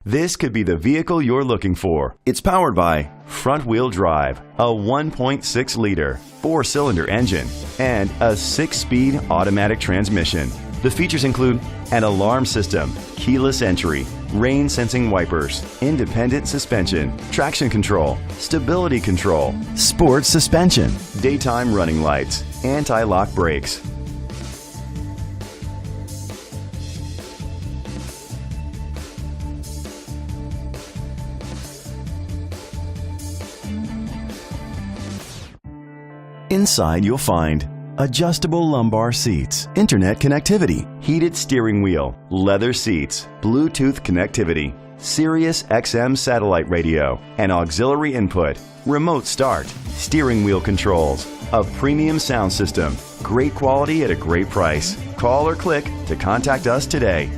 This could be the vehicle you're looking for. It's powered by front-wheel drive, a 1.6-liter, 4-cylinder engine, and a 6-speed automatic transmission. The features include an alarm system, keyless entry, rain-sensing wipers, independent suspension, traction control, stability control, sports suspension, daytime running lights, anti-lock brakes. Inside you'll find adjustable lumbar seats, internet connectivity, heated steering wheel, leather seats, Bluetooth connectivity, Sirius XM satellite radio, an auxiliary input, remote start, steering wheel controls, a premium sound system, great quality at a great price. Call or click to contact us today.